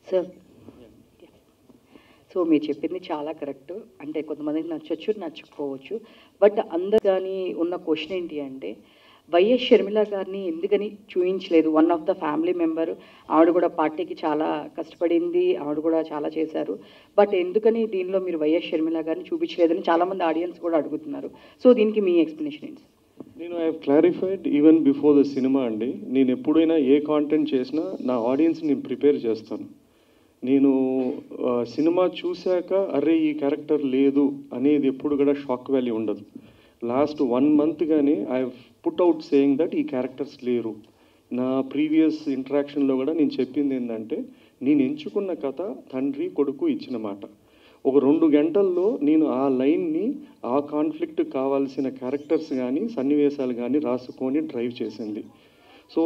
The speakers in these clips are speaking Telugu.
సార్, సో మీరు చెప్పింది చాలా కరెక్ట్. అంటే కొంతమందికి నచ్చొచ్చు, నచ్చకపోవచ్చు. బట్ అందరు కానీ ఉన్న క్వశ్చన్ ఏంటి అంటే, వైఎస్ షర్మిల గారిని ఎందుకని చూయించలేదు? One of the family member. ఆవిడ కూడా పార్టీకి చాలా కష్టపడింది. ఆవిడ కూడా చాలా చేశారు. బట్ ఎందుకని దీనిలో మీరు వైఎస్ షర్మిల గారిని చూపించలేదని చాలామంది ఆడియన్స్ కూడా అడుగుతున్నారు. సో దీనికి మీ ఎక్స్ప్లెనేషన్ ఏంటి? నేను I have clarified even before the cinema అండి. నేను ఎప్పుడైనా ఏ కాంటెంట్ చేసినా నా ఆడియన్స్ నేను ప్రిపేర్ చేస్తాను. నేను సినిమా చూశాక అరే ఈ క్యారెక్టర్ లేదు అనేది ఎప్పుడు కూడా షాక్ వాల్యూ ఉండదు. లాస్ట్ 1 month గానే I have put out saying that ఈ క్యారెక్టర్స్ లేరు. నా ప్రీవియస్ ఇంటరాక్షన్లో కూడా నేను చెప్పింది ఏంటంటే, నేను ఎంచుకున్న కథ తండ్రి కొడుకు ఇచ్చిన మాట. ఒక 2 గంటల్లో నేను ఆ లైన్ని, ఆ కాన్ఫ్లిక్ట్ కావాల్సిన క్యారెక్టర్స్ కానీ సన్నివేశాలు కానీ రాసుకొని డ్రైవ్ చేసింది. సో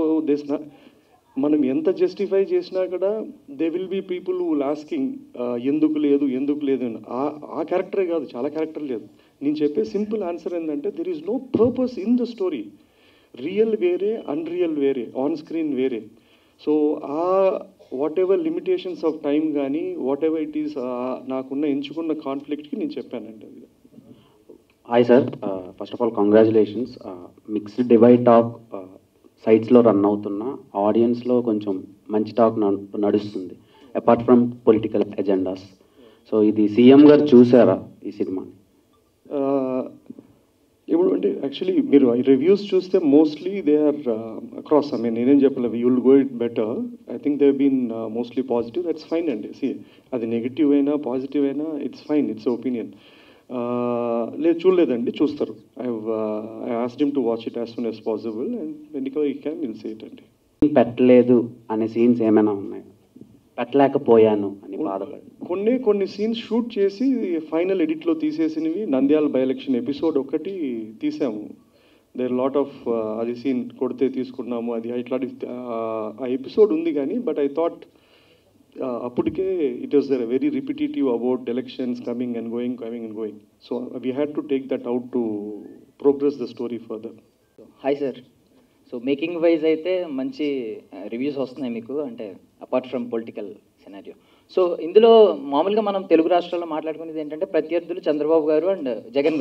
మనం ఎంత జస్టిఫై చేసినా కూడా they will be people who asking ఎందుకు లేదు ఎందుకు లేదు అని. ఆ క్యారెక్టరే కాదు, చాలా క్యారెక్టర్ లేదు. నేను చెప్పే సింపుల్ ఆన్సర్ ఏంటంటే, there is no purpose in the story. Real వేరే, అన్రియల్ వేరే, ఆన్ స్క్రీన్ వేరే. So whatever limitations of time కానీ వాట్ ఎవర్ ఇట్ ఈస్, నాకున్న ఎంచుకున్న కాన్ఫ్లిక్ట్కి నేను చెప్పానండి అది. Hi sir, first of all congratulations. Mixed divide talk సైట్స్లో రన్ అవుతున్న ఆడియన్స్లో కొంచెం మంచి టాక్ నడుస్తుంది, apart from political agendas. So ఇది సీఎం గారు చూసారా ఈ సినిమాని? ఇప్పుడు అంటే యాక్చువల్లీ మీరు రివ్యూస్ చూస్తే mostly they are across. I mean నేనేం చెప్పలేదు, you will go it better. I think they been mostly positive. That's fine అండి. సి అది నెగిటివ్ అయినా పాజిటివ్ అయినా ఇట్స్ ఫైన్, ఇట్స్ ఒపీనియన్. లేదు చూడలేదండి, చూస్తారు. I asked him to watch it as soon as possible and when you can will see it అండి. పెట్టలేదు అనే సీన్స్ ఏమైనా ఉన్నాయి? పెట్టలేకపోయాను అని బాధపడి కొన్ని సీన్స్ షూట్ చేసి ఫైనల్ ఎడిట్లో తీసేసినవి. నంద్యాల బై ఎలక్షన్ ఎపిసోడ్ ఒకటి తీసాము. దేర్ లాట్ ఆఫ్ అది సీన్ కొడితే తీసుకున్నాము, అది ఇట్లాంటి ఆ ఎపిసోడ్ ఉంది కానీ, బట్ ఐ థాట్ అప్పటికే it was very repetitive about elections coming and going. So we had to take that out to progress the story further. Hi sir, so making wise అయితే మంచి రివ్యూస్ వస్తున్నాయి మీకు, అంటే apart from political scenario. So ఇందులో మామూలుగా మనం తెలుగు రాష్ట్రాల్లో మాట్లాడుకునేది ఏంటంటే, ప్రత్యర్థులు చంద్రబాబు గారు అండ్ జగన్